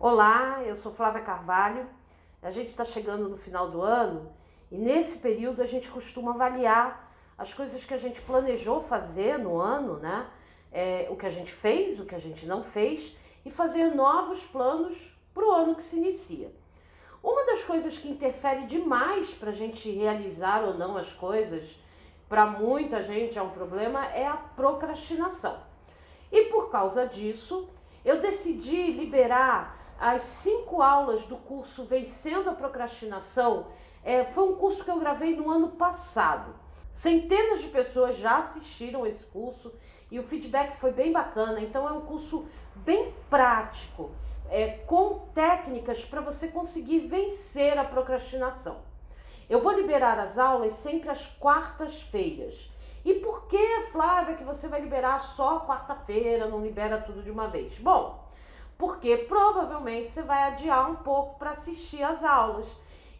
Olá, eu sou Flávia Carvalho. A gente está chegando no final do ano e nesse período a gente costuma avaliar as coisas que a gente planejou fazer no ano, né? O que a gente fez, o que a gente não fez e fazer novos planos para o ano que se inicia. Uma das coisas que interfere demais para a gente realizar ou não as coisas, para muita gente é um problema, é a procrastinação. E por causa disso, eu decidi liberar as 5 aulas do curso Vencendo a Procrastinação. Foi um curso que eu gravei no ano passado. Centenas de pessoas já assistiram esse curso e o feedback foi bem bacana. Então é um curso bem prático, com técnicas para você conseguir vencer a procrastinação. Eu vou liberar as aulas sempre às quartas-feiras. E por que, Flávia, que você vai liberar só quarta-feira, não libera tudo de uma vez? Bom, porque provavelmente você vai adiar um pouco para assistir às aulas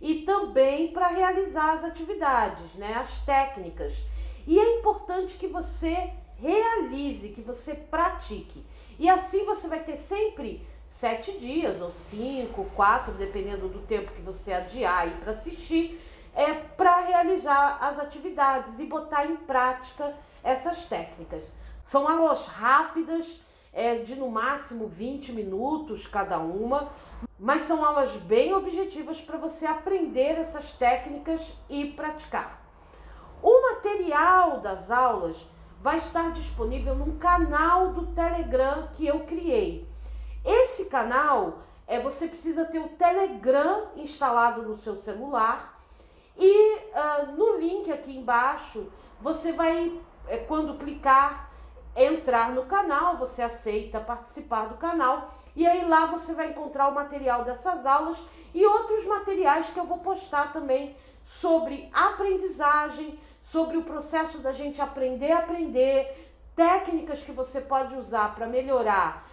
e também para realizar as atividades, né, as técnicas. E é importante que você realize, que você pratique. E assim você vai ter sempre 7 dias, ou 5, 4, dependendo do tempo que você adiar aí para assistir, para realizar as atividades e botar em prática essas técnicas. São aulas rápidas, de no máximo 20 minutos cada uma, mas são aulas bem objetivas para você aprender essas técnicas e praticar. O material das aulas vai estar disponível num canal do Telegram que eu criei. Esse canal, você precisa ter o Telegram instalado no seu celular e no link aqui embaixo você vai, quando clicar, entrar no canal, você aceita participar do canal e aí lá você vai encontrar o material dessas aulas e outros materiais que eu vou postar também sobre aprendizagem, sobre o processo da gente aprender a aprender, técnicas que você pode usar para melhorar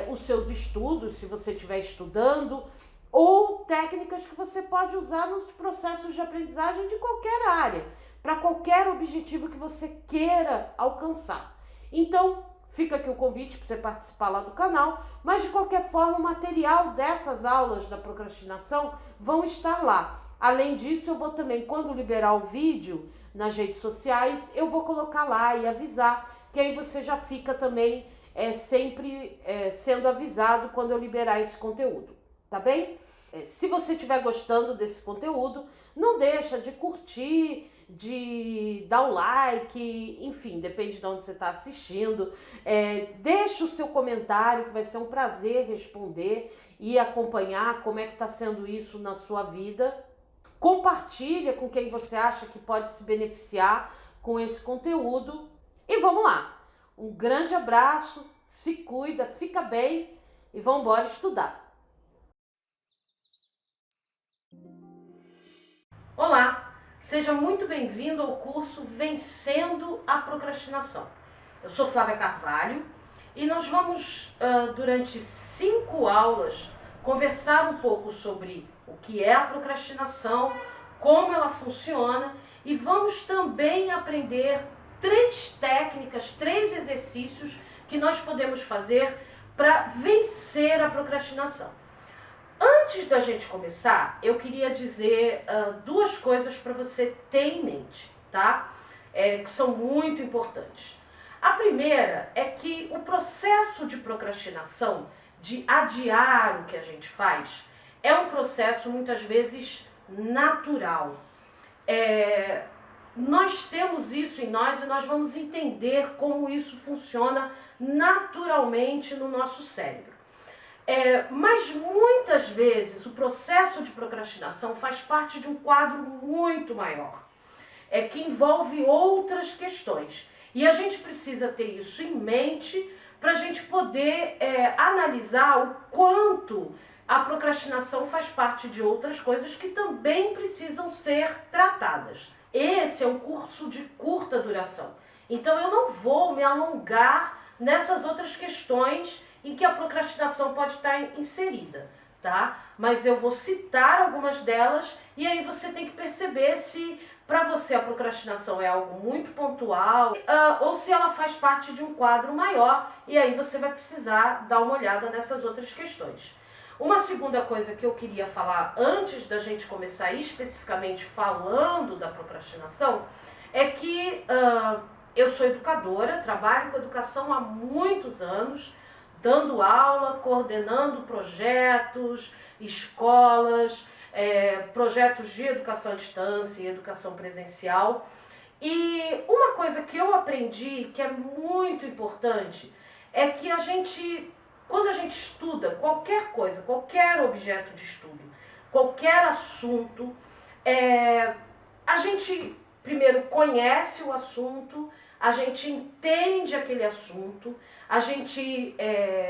os seus estudos, se você estiver estudando, ou técnicas que você pode usar nos processos de aprendizagem de qualquer área, para qualquer objetivo que você queira alcançar. Então, fica aqui o convite para você participar lá do canal, mas de qualquer forma o material dessas aulas da procrastinação vão estar lá. Além disso, eu vou também, quando liberar o vídeo nas redes sociais, eu vou colocar lá e avisar, que aí você já fica também sempre sendo avisado quando eu liberar esse conteúdo, tá bem? Se você estiver gostando desse conteúdo, não deixa de curtir, de dar o like, enfim, depende de onde você está assistindo. Deixa o seu comentário, que vai ser um prazer responder e acompanhar como é que está sendo isso na sua vida. Compartilha com quem você acha que pode se beneficiar com esse conteúdo. E vamos lá! Um grande abraço, se cuida, fica bem e vamos embora estudar! Olá, seja muito bem-vindo ao curso Vencendo a Procrastinação. Eu sou Flávia Carvalho e nós vamos, durante 5 aulas, conversar um pouco sobre o que é a procrastinação, como ela funciona e vamos também aprender 3 técnicas, 3 exercícios que nós podemos fazer para vencer a procrastinação. Antes da gente começar, eu queria dizer 2 coisas para você ter em mente, tá? Que são muito importantes. A primeira é que o processo de procrastinação, de adiar o que a gente faz, é um processo muitas vezes natural. Nós temos isso em nós e nós vamos entender como isso funciona naturalmente no nosso cérebro. Mas muitas vezes o processo de procrastinação faz parte de um quadro muito maior, que envolve outras questões. E a gente precisa ter isso em mente para a gente poder analisar o quanto a procrastinação faz parte de outras coisas que também precisam ser tratadas. Esse é um curso de curta duração, então eu não vou me alongar nessas outras questões em que a procrastinação pode estar inserida, tá? Mas eu vou citar algumas delas e aí você tem que perceber se para você a procrastinação é algo muito pontual ou se ela faz parte de um quadro maior e aí você vai precisar dar uma olhada nessas outras questões. Uma segunda coisa que eu queria falar antes da gente começar especificamente falando da procrastinação é que eu sou educadora, trabalho com educação há muitos anos, dando aula, coordenando projetos, escolas, projetos de educação à distância e educação presencial. E uma coisa que eu aprendi que é muito importante é que quando a gente estuda qualquer coisa, qualquer objeto de estudo, qualquer assunto, a gente primeiro conhece o assunto, a gente entende aquele assunto, a gente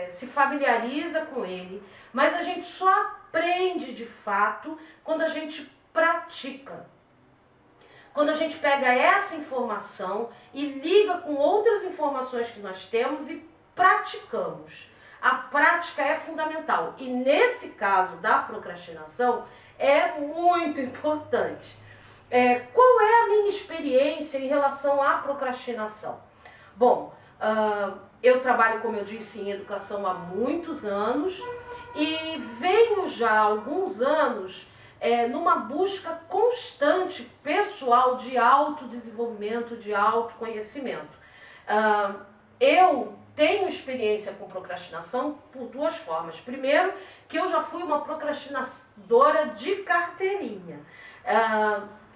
se familiariza com ele, mas a gente só aprende de fato quando a gente pratica. Quando a gente pega essa informação e liga com outras informações que nós temos e praticamos. A prática é fundamental e nesse caso da procrastinação é muito importante. Qual é a minha experiência em relação à procrastinação? Bom, eu trabalho, como eu disse, em educação há muitos anos e venho já há alguns anos numa busca constante pessoal de autodesenvolvimento, de autoconhecimento. Eu tenho experiência com procrastinação por duas formas. Primeiro, que eu já fui uma procrastinadora de carteirinha.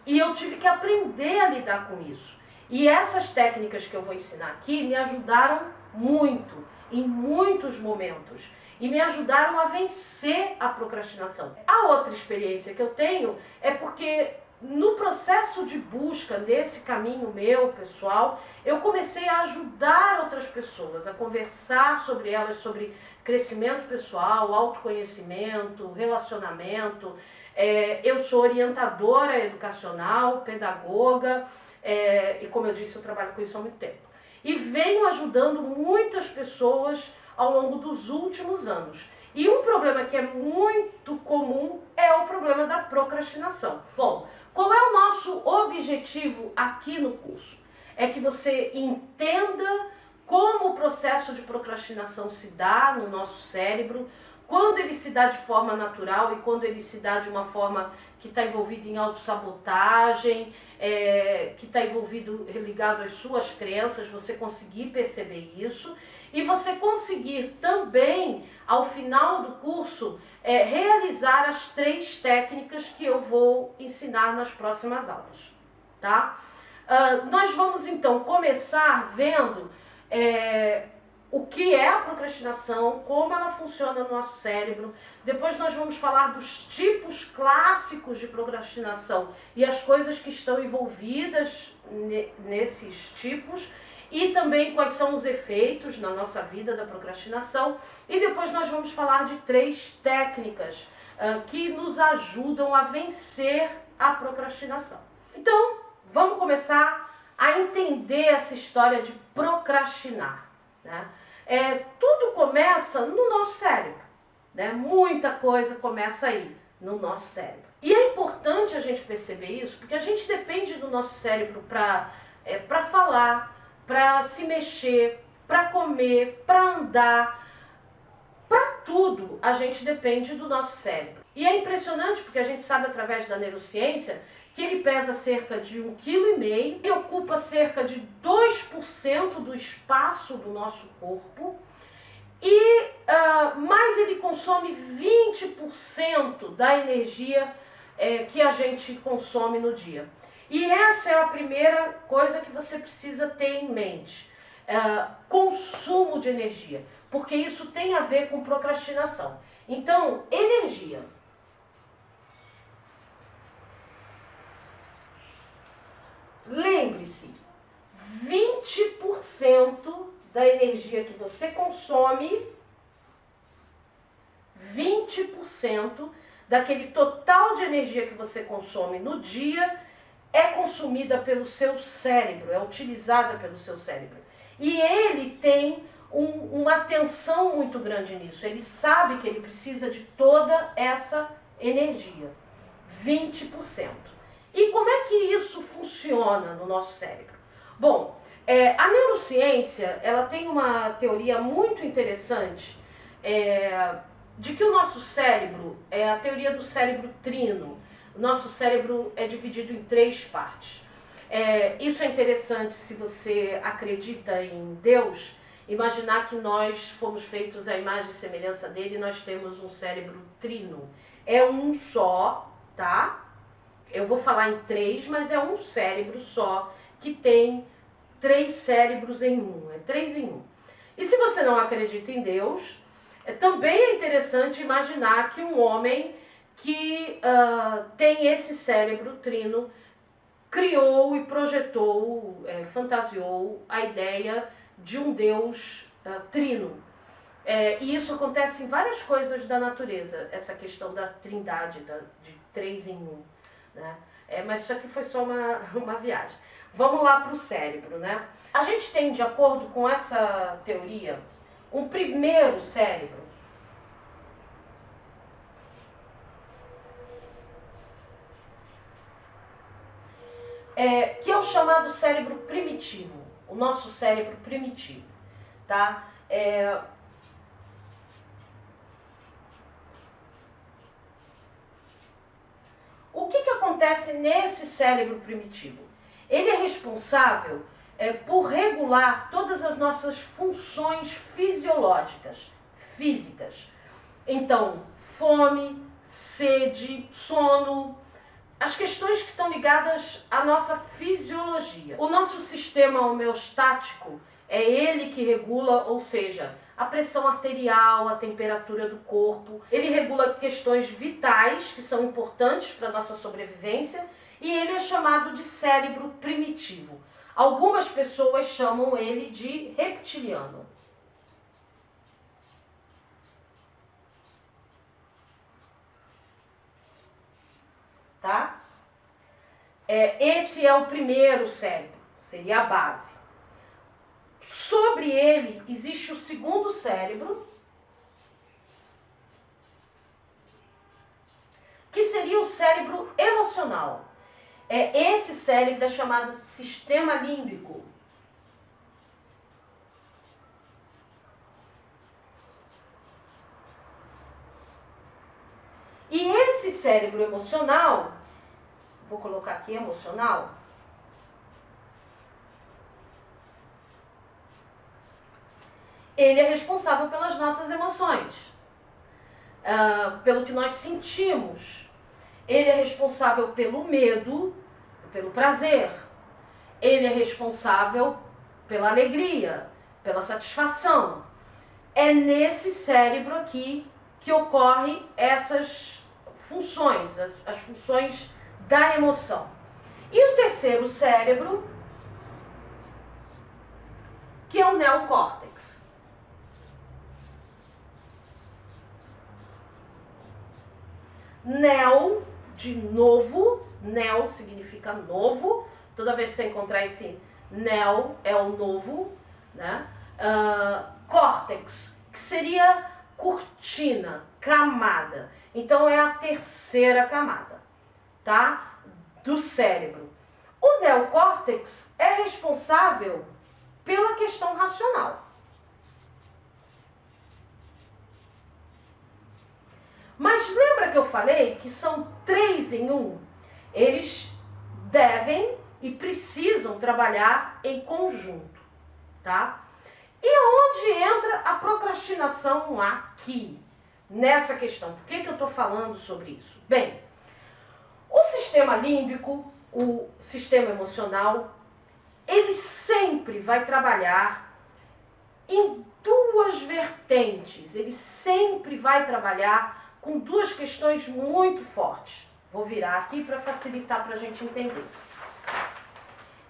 E eu tive que aprender a lidar com isso. E essas técnicas que eu vou ensinar aqui me ajudaram muito, em muitos momentos. E me ajudaram a vencer a procrastinação. A outra experiência que eu tenho é porque no processo de busca desse caminho meu, pessoal, eu comecei a ajudar outras pessoas, a conversar sobre elas, sobre crescimento pessoal, autoconhecimento, relacionamento. Eu sou orientadora educacional, pedagoga, e como eu disse, eu trabalho com isso há muito tempo. E venho ajudando muitas pessoas ao longo dos últimos anos. E um problema que é muito comum é o problema da procrastinação. Bom, qual é o nosso objetivo aqui no curso? É que você entenda como o processo de procrastinação se dá no nosso cérebro, quando ele se dá de forma natural e quando ele se dá de uma forma que está envolvido em autossabotagem, que está envolvido, ligado às suas crenças, você conseguir perceber isso e você conseguir também, ao final do curso, realizar as 3 técnicas que eu vou ensinar nas próximas aulas, tá? Nós vamos então começar vendo o que é a procrastinação, como ela funciona no nosso cérebro. Depois nós vamos falar dos tipos clássicos de procrastinação e as coisas que estão envolvidas nesses tipos. E também quais são os efeitos na nossa vida da procrastinação. E depois nós vamos falar de 3 técnicas que nos ajudam a vencer a procrastinação. Então, vamos começar a entender essa história de procrastinar, né? Tudo começa no nosso cérebro, né? Muita coisa começa aí, no nosso cérebro. E é importante a gente perceber isso, porque a gente depende do nosso cérebro para falar, para se mexer, para comer, para andar, para tudo a gente depende do nosso cérebro. E é impressionante porque a gente sabe através da neurociência que ele pesa cerca de 1,5 kg e ocupa cerca de 2% do espaço do nosso corpo mas ele consome 20% da energia que a gente consome no dia. E essa é a primeira coisa que você precisa ter em mente. Consumo de energia, porque isso tem a ver com procrastinação. Então, energia. Lembre-se, 20% da energia que você consome, 20% daquele total de energia que você consome no dia é consumida pelo seu cérebro, é utilizada pelo seu cérebro. E ele tem uma atenção muito grande nisso. Ele sabe que ele precisa de toda essa energia, 20%. E como é que isso funciona no nosso cérebro? Bom, a neurociência ela tem uma teoria muito interessante de que o nosso cérebro, é a teoria do cérebro trino, o nosso cérebro é dividido em 3 partes. Isso é interessante se você acredita em Deus, imaginar que nós fomos feitos à imagem e semelhança dele e nós temos um cérebro trino. É um só, tá? Eu vou falar em 3, mas é um cérebro só que tem 3 cérebros em um, é 3 em 1. E se você não acredita em Deus, também é interessante imaginar que um homem que tem esse cérebro trino criou e projetou, fantasiou a ideia de um Deus trino. E isso acontece em várias coisas da natureza, essa questão da trindade, de 3 em 1. Né? Mas isso aqui foi só uma viagem. Vamos lá para o cérebro. Né? A gente tem, de acordo com essa teoria, um primeiro cérebro, que é o chamado cérebro primitivo, o nosso cérebro primitivo. Tá? O que acontece nesse cérebro primitivo? Ele é responsável por regular todas as nossas funções fisiológicas, físicas. Então, fome, sede, sono, as questões que estão ligadas à nossa fisiologia. O nosso sistema homeostático é ele que regula, ou seja, a pressão arterial, a temperatura do corpo. Ele regula questões vitais que são importantes para a nossa sobrevivência e ele é chamado de cérebro primitivo. Algumas pessoas chamam ele de reptiliano. Tá? Esse é o primeiro cérebro, seria a base. Sobre ele existe o segundo cérebro, que seria o cérebro emocional. Esse cérebro é chamado de sistema límbico. E esse cérebro emocional, vou colocar aqui emocional, ele é responsável pelas nossas emoções, pelo que nós sentimos. Ele é responsável pelo medo, pelo prazer. Ele é responsável pela alegria, pela satisfação. É nesse cérebro aqui que ocorrem essas funções, as funções da emoção. E o terceiro cérebro, que é o neocórtex. Neo, de novo, neo significa novo. Toda vez que você encontrar esse neo, é o novo, né? Córtex, que seria cortina, camada. Então é a terceira camada, tá? Do cérebro. O neocórtex é responsável pela questão racional. Mas lembra que eu falei que são 3 em 1? Eles devem e precisam trabalhar em conjunto, tá? E onde entra a procrastinação aqui, nessa questão? Por que eu estou falando sobre isso? Bem, o sistema límbico, o sistema emocional, ele sempre vai trabalhar em 2 vertentes. Ele sempre vai trabalhar com 2 questões muito fortes. Vou virar aqui para facilitar para a gente entender.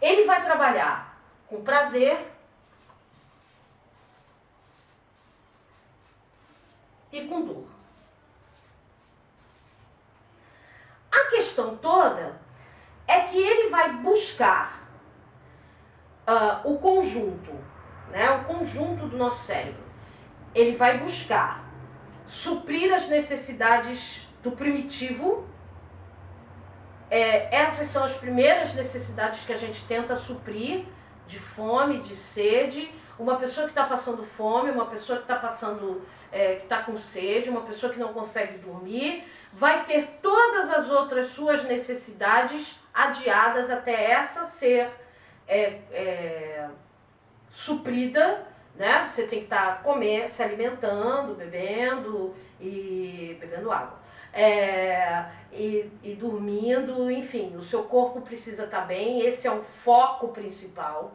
Ele vai trabalhar com prazer e com dor. A questão toda é que ele vai buscar o conjunto, né? O conjunto do nosso cérebro. Ele vai buscar suprir as necessidades do primitivo. Essas são as primeiras necessidades que a gente tenta suprir de fome, de sede, uma pessoa que está passando fome, uma pessoa que está passando, que está com sede, uma pessoa que não consegue dormir, vai ter todas as outras suas necessidades adiadas até essa ser suprida, né? Você tem que estar se alimentando, bebendo água. E dormindo, enfim, o seu corpo precisa estar bem, esse é o foco principal.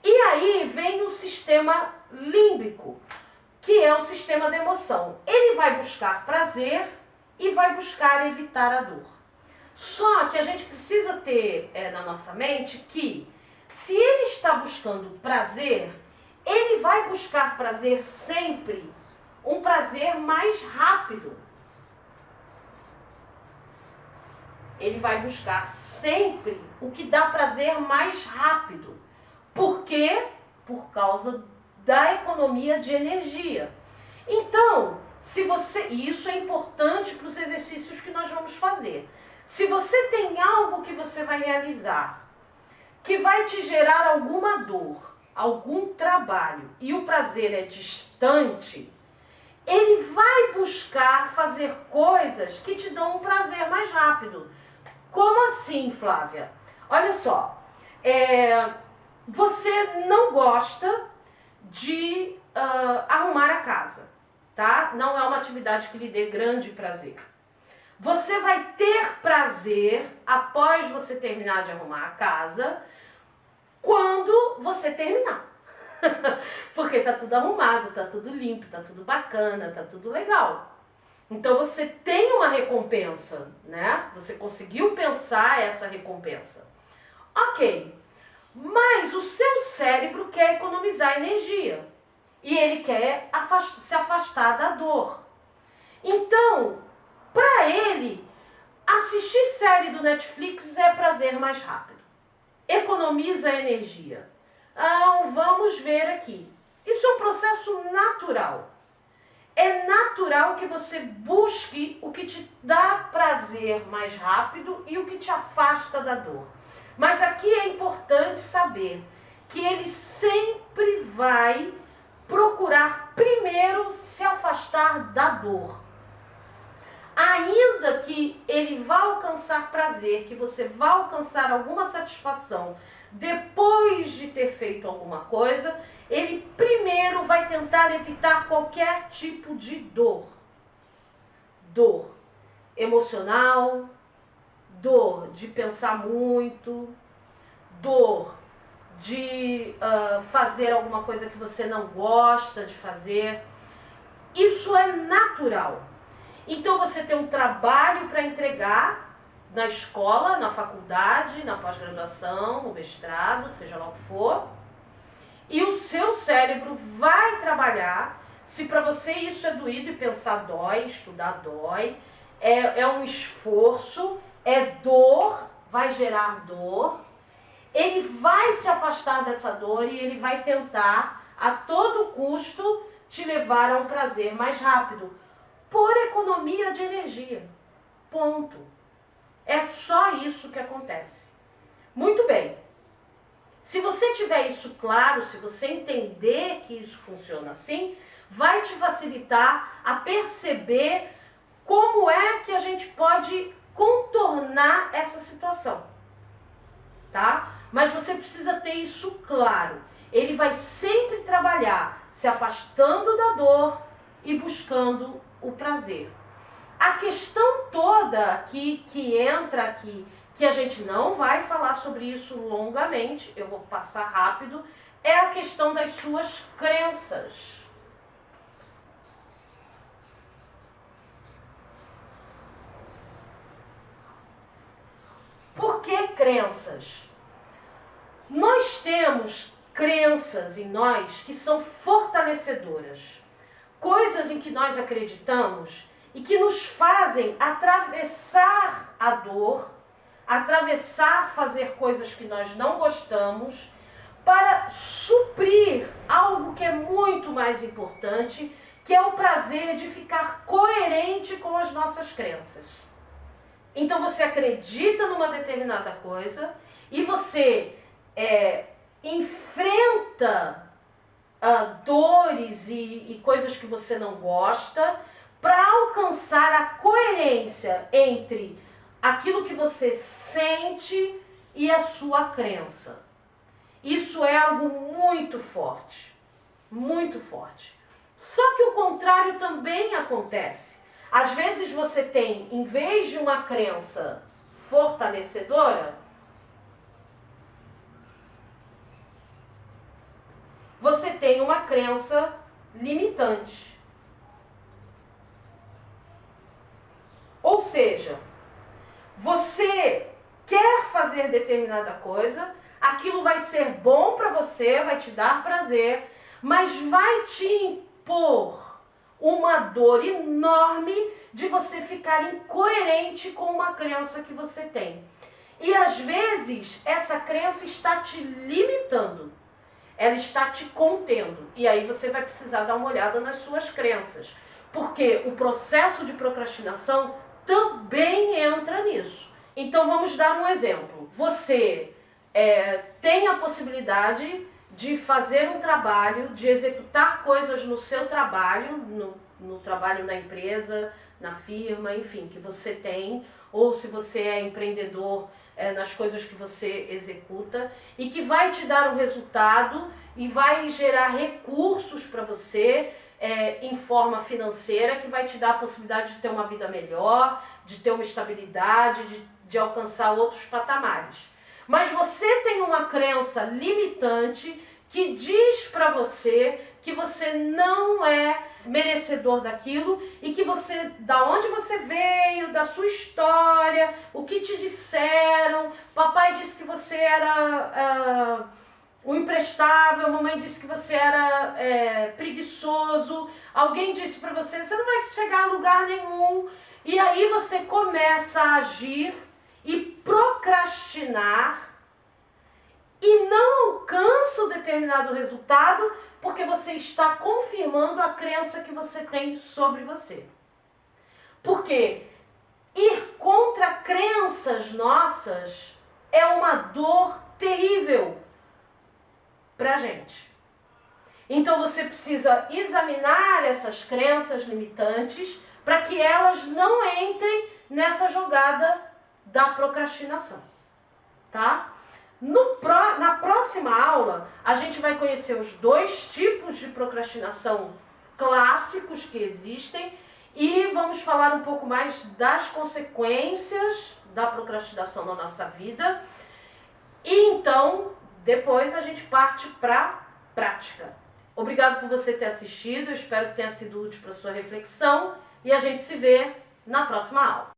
E aí vem o sistema límbico, que é o sistema da emoção. Ele vai buscar prazer e vai buscar evitar a dor. Só que a gente precisa ter na nossa mente que, se ele está buscando prazer, ele vai buscar prazer sempre, um prazer mais rápido. Ele vai buscar sempre o que dá prazer mais rápido. Por quê? Por causa da economia de energia. Então, e isso é importante para os exercícios que nós vamos fazer. Se você tem algo que você vai realizar, que vai te gerar alguma dor, algum trabalho, e o prazer é distante, ele vai buscar fazer coisas que te dão um prazer mais rápido. Como assim, Flávia? Olha só, você não gosta de arrumar a casa, tá? Não é uma atividade que lhe dê grande prazer. Você vai ter prazer após você terminar de arrumar a casa, quando você terminar. Porque tá tudo arrumado, tá tudo limpo, tá tudo bacana, tá tudo legal. Então você tem uma recompensa, né? Você conseguiu pensar essa recompensa. Ok, mas o seu cérebro quer economizar energia. E ele quer se afastar da dor. Então, para ele, assistir série do Netflix é prazer mais rápido. Economiza energia. Vamos ver aqui. Isso é um processo natural. É natural que você busque o que te dá prazer mais rápido e o que te afasta da dor. Mas aqui é importante saber que ele sempre vai procurar primeiro se afastar da dor. Ainda que ele vá alcançar prazer, que você vá alcançar alguma satisfação depois de ter feito alguma coisa, ele primeiro vai tentar evitar qualquer tipo de dor. Dor emocional, dor de pensar muito, dor de fazer alguma coisa que você não gosta de fazer. Isso é natural. Então você tem um trabalho para entregar na escola, na faculdade, na pós-graduação, no mestrado, seja lá o que for. E o seu cérebro vai trabalhar. Se para você isso é doído e pensar dói, estudar dói, é um esforço, é dor, vai gerar dor. Ele vai se afastar dessa dor e ele vai tentar, a todo custo, te levar a um prazer mais rápido, por economia de energia. Ponto. É só isso que acontece. Muito bem. Se você tiver isso claro, se você entender que isso funciona assim, vai te facilitar a perceber como é que a gente pode contornar essa situação. Tá? Mas você precisa ter isso claro. Ele vai sempre trabalhar se afastando da dor e buscando o prazer. A questão toda aqui, que entra aqui, que a gente não vai falar sobre isso longamente, eu vou passar rápido, é a questão das suas crenças. Por que crenças? Nós temos crenças em nós que são fortalecedoras. Coisas em que nós acreditamos e que nos fazem atravessar a dor, fazer coisas que nós não gostamos, para suprir algo que é muito mais importante, que é o prazer de ficar coerente com as nossas crenças. Então você acredita numa determinada coisa e você enfrenta dores e coisas que você não gosta para alcançar a coerência entre aquilo que você sente e a sua crença. Isso é algo muito forte, muito forte. Só que o contrário também acontece. Às vezes você tem, em vez de uma crença fortalecedora, você tem uma crença limitante. Ou seja, você quer fazer determinada coisa, aquilo vai ser bom para você, vai te dar prazer, mas vai te impor uma dor enorme de você ficar incoerente com uma crença que você tem. E às vezes essa crença está te limitando, ela está te contendo. E aí você vai precisar dar uma olhada nas suas crenças, porque o processo de procrastinação também entra nisso. Então vamos dar um exemplo. Você tem a possibilidade de fazer um trabalho, de executar coisas no seu trabalho, no trabalho na empresa, na firma, enfim, que você tem, ou se você é empreendedor, nas coisas que você executa, e que vai te dar um resultado e vai gerar recursos para você em forma financeira, que vai te dar a possibilidade de ter uma vida melhor, de ter uma estabilidade, de alcançar outros patamares. Mas você tem uma crença limitante que diz para você que você não é merecedor daquilo e que você, da onde você veio, da sua história, o que te disseram, papai disse que você era o imprestável, mamãe disse que você era preguiçoso, alguém disse para você, você não vai chegar a lugar nenhum, e aí você começa a agir e procrastinar e não alcança um determinado resultado porque você está confirmando a crença que você tem sobre você. Porque ir contra crenças nossas é uma dor terrível pra gente. Então você precisa examinar essas crenças limitantes para que elas não entrem nessa jogada da procrastinação, tá? Na próxima aula, a gente vai conhecer os dois tipos de procrastinação clássicos que existem e vamos falar um pouco mais das consequências da procrastinação na nossa vida. E então, depois a gente parte para a prática. Obrigado por você ter assistido, eu espero que tenha sido útil para sua reflexão e a gente se vê na próxima aula.